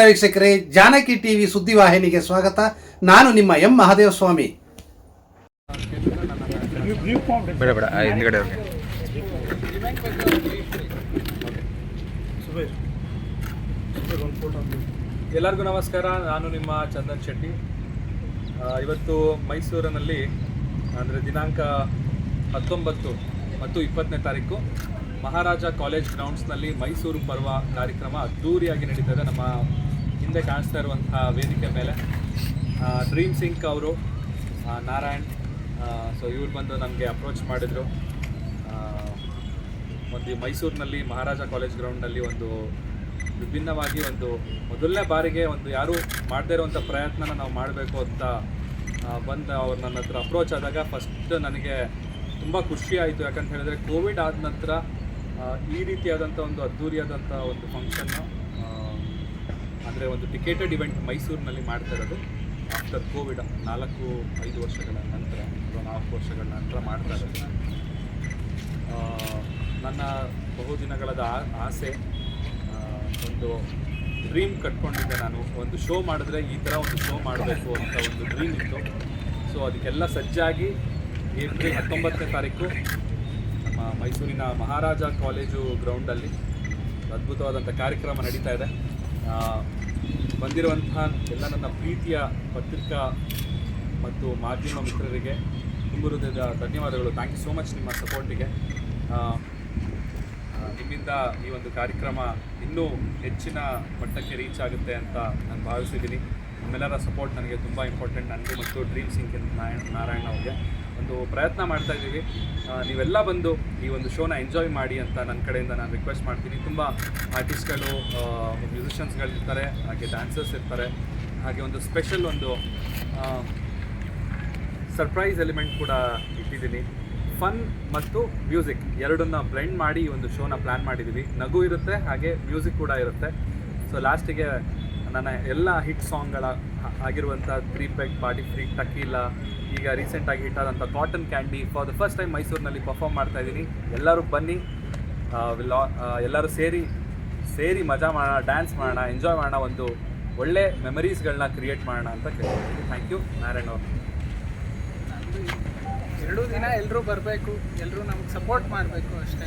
ವೀಕ್ಷಕರೇ, ಜಾನಕಿ ಟಿವಿ ಸುದ್ದಿವಾಹಿನಿಗೆ ಸ್ವಾಗತ. ನಾನು ನಿಮ್ಮ ಎಂ ಮಹಾದೇವಸ್ವಾಮಿ. ಎಲ್ಲರಿಗೂ ನಮಸ್ಕಾರ. ನಾನು ನಿಮ್ಮ ಚಂದನ್ ಶೆಟ್ಟಿ. ಇವತ್ತು ಮೈಸೂರಿನಲ್ಲಿ ಅಂದರೆ ದಿನಾಂಕ 19 ಮತ್ತು 20ನೇ ತಾರೀಕು ಮಹಾರಾಜ ಕಾಲೇಜ್ ಗ್ರೌಂಡ್ಸ್ನಲ್ಲಿ ಮೈಸೂರು ಪರ್ವ ಕಾರ್ಯಕ್ರಮ ಅದ್ದೂರಿಯಾಗಿ ನಡೀತದೆ. ನಮ್ಮ ಹಿಂದೆ ಕಾಣಿಸ್ತಾ ಇರುವಂಥ ವೇದಿಕೆ ಮೇಲೆ ಡ್ರೀಮ್ ಸಿಂಕ್ ಅವರು, ನಾರಾಯಣ್, ಸೊ ಇವ್ರು ಬಂದು ನನಗೆ ಅಪ್ರೋಚ್ ಮಾಡಿದರು. ಒಂದು ಮೈಸೂರಿನಲ್ಲಿ ಮಹಾರಾಜ ಕಾಲೇಜ್ ಗ್ರೌಂಡ್ನಲ್ಲಿ ಒಂದು ವಿಭಿನ್ನವಾಗಿ ಒಂದು ಮೊದಲನೇ ಬಾರಿಗೆ ಒಂದು ಯಾರೂ ಮಾಡದೇ ಇರುವಂಥ ಪ್ರಯತ್ನನ ನಾವು ಮಾಡಬೇಕು ಅಂತ ಬಂದು ಅವ್ರು ನನ್ನ ಹತ್ರ ಅಪ್ರೋಚ್ ಆದಾಗ ಫಸ್ಟ್ ನನಗೆ ತುಂಬ ಖುಷಿ ಆಯಿತು. ಯಾಕಂತ ಹೇಳಿದ್ರೆ ಕೋವಿಡ್ ಆದ ನಂತರ ಈ ರೀತಿಯಾದಂಥ ಒಂದು ಅದ್ಧೂರಿಯಾದಂಥ ಒಂದು ಫಂಕ್ಷನ್ನು ಅಂದರೆ ಒಂದು ಟಿಕೆಟೆಡ್ ಇವೆಂಟ್ ಮೈಸೂರಿನಲ್ಲಿ ಮಾಡ್ತಾ ಇರೋದು ಆಫ್ಟರ್ ಕೋವಿಡ್ 4-5 ವರ್ಷಗಳ ನಂತರ, 4 ವರ್ಷಗಳ ನಂತರ ಮಾಡ್ತಾ ಇರೋದು. ನನ್ನ ಬಹುದಿನಗಳದ ಆಸೆ, ಒಂದು ಡ್ರೀಮ್ ಕಟ್ಕೊಂಡಿದ್ದೆ. ನಾನು ಒಂದು ಶೋ ಮಾಡಿದ್ರೆ ಈ ಥರ ಒಂದು ಶೋ ಮಾಡಬೇಕು ಅಂತ ಒಂದು ಡ್ರೀಮ್ ಇತ್ತು. ಸೊ ಅದಕ್ಕೆಲ್ಲ ಸಜ್ಜಾಗಿ ಏಪ್ರಿಲ್ 19ನೇ ತಾರೀಕು ನಮ್ಮ ಮೈಸೂರಿನ ಮಹಾರಾಜ ಕಾಲೇಜು ಗ್ರೌಂಡಲ್ಲಿ ಅದ್ಭುತವಾದಂಥ ಕಾರ್ಯಕ್ರಮ ನಡೀತಾ ಇದೆ. ಬಂದಿರುವಂತಹ ಎಲ್ಲ ನನ್ನ ಪ್ರೀತಿಯ ಪತ್ರಿಕಾ ಮತ್ತು ಮಾಧ್ಯಮ ಮಿತ್ರರಿಗೆ ತುಂಬ ಹೃದಯದ ಧನ್ಯವಾದಗಳು. ಥ್ಯಾಂಕ್ ಯು ಸೋ ಮಚ್ ನಿಮ್ಮ ಸಪೋರ್ಟಿಗೆ. ನಿಮ್ಮಿಂದ ಈ ಒಂದು ಕಾರ್ಯಕ್ರಮ ಇನ್ನೂ ಹೆಚ್ಚಿನ ಮಟ್ಟಕ್ಕೆ ರೀಚ್ ಆಗುತ್ತೆ ಅಂತ ನಾನು ಭಾವಿಸಿದ್ದೀನಿ. ನಿಮ್ಮೆಲ್ಲರ ಸಪೋರ್ಟ್ ನನಗೆ ತುಂಬ ಇಂಪಾರ್ಟೆಂಟ್. ನನಗೆ ಮತ್ತು ಡ್ರೀಮ್ ಸಿಂಕ್ ನಾರಾಯಣ್ ಅವ್ರಿಗೆ ಒಂದು ಪ್ರಯತ್ನ ಮಾಡ್ತಾ ಇದ್ದೀವಿ. ನೀವೆಲ್ಲ ಬಂದು ಈ ಒಂದು ಶೋನ ಎಂಜಾಯ್ ಮಾಡಿ ಅಂತ ನನ್ನ ಕಡೆಯಿಂದ ನಾನು ರಿಕ್ವೆಸ್ಟ್ ಮಾಡ್ತೀನಿ. ತುಂಬ ಆರ್ಟಿಸ್ಟ್ಗಳು, ಮ್ಯೂಸಿಷಿಯನ್ಸ್ಗಳಿರ್ತಾರೆ, ಹಾಗೆ ಡ್ಯಾನ್ಸರ್ಸ್ ಇರ್ತಾರೆ, ಹಾಗೆ ಒಂದು ಸ್ಪೆಷಲ್ ಒಂದು ಸರ್ಪ್ರೈಸ್ ಎಲಿಮೆಂಟ್ ಕೂಡ ಇಟ್ಟಿದ್ದೀನಿ. ಫನ್ ಮತ್ತು ಮ್ಯೂಸಿಕ್ ಎರಡನ್ನ ಬ್ಲೆಂಡ್ ಮಾಡಿ ಈ ಒಂದು ಶೋನ ಪ್ಲ್ಯಾನ್ ಮಾಡಿದ್ದೀವಿ. ನಗು ಇರುತ್ತೆ, ಹಾಗೆ ಮ್ಯೂಸಿಕ್ ಕೂಡ ಇರುತ್ತೆ. ಸೊ ಲಾಸ್ಟಿಗೆ ನನ್ನ ಎಲ್ಲ ಹಿಟ್ ಸಾಂಗ್ಗಳ ಆಗಿರುವಂಥ 3 ಪೆಗ್, ಪಾರ್ಟಿ ಫ್ರೀ, ಟಕೀಲಾ, ಈಗ ರೀಸೆಂಟಾಗಿ ಹಿಟ್ ಆದಂಥ cotton candy for the first time ಮೈಸೂರಿನಲ್ಲಿ ಪರ್ಫಾರ್ಮ್ ಮಾಡ್ತಾಯಿದ್ದೀನಿ. ಎಲ್ಲರೂ ಬನ್ನಿ, ಎಲ್ಲರೂ ಸೇರಿ ಮಜಾ ಮಾಡೋಣ, ಡ್ಯಾನ್ಸ್ ಮಾಡೋಣ, ಎಂಜಾಯ್ ಮಾಡೋಣ, ಒಂದು ಒಳ್ಳೆ ಮೆಮರೀಸ್ಗಳನ್ನ ಕ್ರಿಯೇಟ್ ಮಾಡೋಣ ಅಂತ ಕೇಳ್ತೀನಿ. Thank you. ನಾರಾಯಣ್ ಅವರು. 2 ದಿನ ಎಲ್ಲರೂ ಬರಬೇಕು, ಎಲ್ಲರೂ ನಮ್ಗೆ ಸಪೋರ್ಟ್ ಮಾಡಬೇಕು ಅಷ್ಟೇ.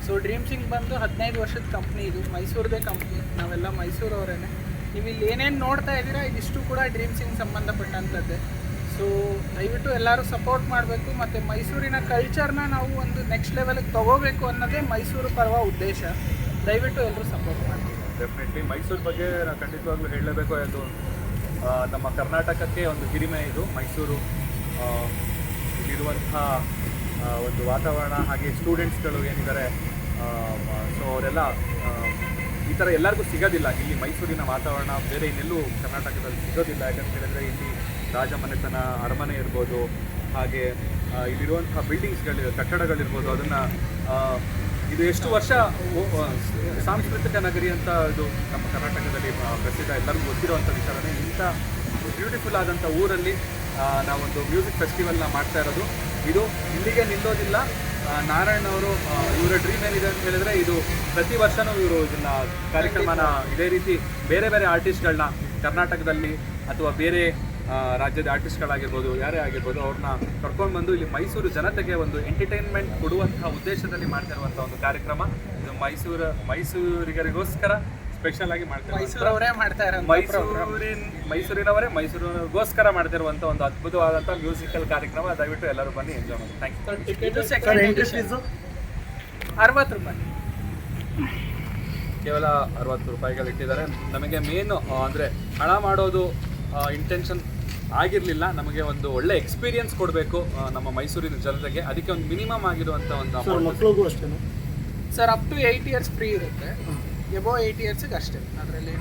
ಸೊ ಡ್ರೀಮ್ ಸಿಂಗ್ ಬಂದು 15 ವರ್ಷದ ಕಂಪ್ನಿ, ಇದು ಮೈಸೂರದೇ ಕಂಪ್ನಿ, ನಾವೆಲ್ಲ ಮೈಸೂರವರೇ. ನೀವು ಇಲ್ಲಿ ಏನೇನು ನೋಡ್ತಾ ಇದ್ದೀರಾ ಇದಿಷ್ಟು ಕೂಡ ಡ್ರೀಮ್ ಸಿಂಗ್ ಸಂಬಂಧಪಟ್ಟಂಥದ್ದೇ. ಸೊ ದಯವಿಟ್ಟು ಎಲ್ಲರೂ ಸಪೋರ್ಟ್ ಮಾಡಬೇಕು, ಮತ್ತು ಮೈಸೂರಿನ ಕಲ್ಚರ್ನ ನಾವು ಒಂದು ನೆಕ್ಸ್ಟ್ ಲೆವೆಲ್ಗೆ ತೊಗೋಬೇಕು ಅನ್ನೋದೇ ಮೈಸೂರು ಪರ್ವ ಉದ್ದೇಶ. ದಯವಿಟ್ಟು ಎಲ್ಲರೂ ಸಪೋರ್ಟ್ ಮಾಡಿ. ಡೆಫಿನೆಟ್ಲಿ ಮೈಸೂರು ಬಗ್ಗೆ ನಾವು ಖಂಡಿತವಾಗ್ಲೂ ಹೇಳಲೇಬೇಕು. ಅದು ನಮ್ಮ ಕರ್ನಾಟಕಕ್ಕೆ ಒಂದು ಹಿರಿಮೆ ಇದು ಮೈಸೂರು. ಇಲ್ಲಿರುವಂಥ ಒಂದು ವಾತಾವರಣ, ಹಾಗೆ ಸ್ಟೂಡೆಂಟ್ಸ್ಗಳು ಏನಿದ್ದಾರೆ, ಸೊ ಅವರೆಲ್ಲ ಈ ಥರ ಎಲ್ಲರಿಗೂ ಸಿಗೋದಿಲ್ಲ. ಇಲ್ಲಿ ಮೈಸೂರಿನ ವಾತಾವರಣ ಬೇರೆ ಇನ್ನೆಲ್ಲೂ ಕರ್ನಾಟಕದಲ್ಲಿ ಸಿಗೋದಿಲ್ಲ. ಯಾಕಂತ ಹೇಳಿದ್ರೆ ಇಲ್ಲಿ ರಾಜಮನೆತನ, ಅರಮನೆ ಇರ್ಬೋದು, ಹಾಗೆ ಇಲ್ಲಿರುವಂಥ ಕಟ್ಟಡಗಳಿರ್ಬೋದು, ಅದನ್ನು ಇದು ಎಷ್ಟು ವರ್ಷ ಸಾಂಸ್ಕೃತಿಕ ನಗರಿ ಅಂತ ಇದು ನಮ್ಮ ಕರ್ನಾಟಕದಲ್ಲಿ ಪ್ರಸಿದ್ಧ, ಎಲ್ಲರಿಗೂ ಗೊತ್ತಿರುವಂಥ ವಿಚಾರನೇ. ಇಂಥ ಬ್ಯೂಟಿಫುಲ್ ಆದಂಥ ಊರಲ್ಲಿ ನಾವೊಂದು ಮ್ಯೂಸಿಕ್ ಫೆಸ್ಟಿವಲ್ನ ಮಾಡ್ತಾ ಇರೋದು. ಇದು ಇಲ್ಲಿಗೆ ನಿಲ್ಲೋದಿಲ್ಲ. ನಾರಾಯಣ್ ಅವರು, ಇವರ ಡ್ರೀಮ್ ಏನಿದೆ ಅಂತ ಹೇಳಿದ್ರೆ, ಇದು ಪ್ರತಿ ವರ್ಷವೂ ಇವರು ಇದನ್ನು ಕಾರ್ಯಕ್ರಮನ ಇದೇ ರೀತಿ ಬೇರೆ ಬೇರೆ ಆರ್ಟಿಸ್ಟ್ಗಳನ್ನ ಕರ್ನಾಟಕದಲ್ಲಿ ಅಥವಾ ಬೇರೆ ರಾಜ್ಯದ ಆರ್ಟಿಸ್ಟ್ಗಳಾಗಿರ್ಬೋದು, ಯಾರೇ ಆಗಿರ್ಬೋದು, ಅವ್ರನ್ನ ಕರ್ಕೊಂಡು ಬಂದು ಇಲ್ಲಿ ಮೈಸೂರು ಜನತೆಗೆ ಒಂದು ಎಂಟರ್ಟೈನ್ಮೆಂಟ್ ಕೊಡುವಂಥ ಉದ್ದೇಶದಲ್ಲಿ ಮಾಡ್ತಾ ಇರುವಂಥ ಒಂದು ಕಾರ್ಯಕ್ರಮ. ಇದು ಮೈಸೂರಿಗರಿಗೋಸ್ಕರ ಸ್ಪೆಷಲ್ ಆಗಿ ಮೈಸೂರಿನವರೇ ಮೈಸೂರಿಗೋಸ್ಕರ ಮಾಡ್ತಿರುವಂಥ ಒಂದು ಅದ್ಭುತವಾದಂಥ ಮ್ಯೂಸಿಕಲ್ ಕಾರ್ಯಕ್ರಮ. ದಯವಿಟ್ಟು ಎಲ್ಲರೂ ಬನ್ನಿ, ಎಂಜಾಯ್ ಮಾಡಿ. Thank you. 60 ರೂಪಾಯಿ, ಕೇವಲ 60 ರೂಪಾಯಿಗಳು ಇಟ್ಟಿದ್ದಾರೆ. ನಮಗೆ ಮೇನ್ ಅಂದರೆ ಹಣ ಮಾಡೋದು ಇಂಟೆನ್ಷನ್ ಆಗಿರಲಿಲ್ಲ. ನಮಗೆ ಒಂದು ಒಳ್ಳೆ ಎಕ್ಸ್ಪೀರಿಯನ್ಸ್ ಕೊಡಬೇಕು ನಮ್ಮ ಮೈಸೂರಿನ ಜನತೆಗೆ. ಅದಕ್ಕೆ ಒಂದು ಮಿನಿಮಮ್ ಆಗಿರುವಂಥ ಒಂದು sir up to 8 years free ಇರುತ್ತೆ, ಎಬೋ 8 ಇಯರ್ಸಿಗೆ ಅಷ್ಟೇ. ಅದರಲ್ಲಿ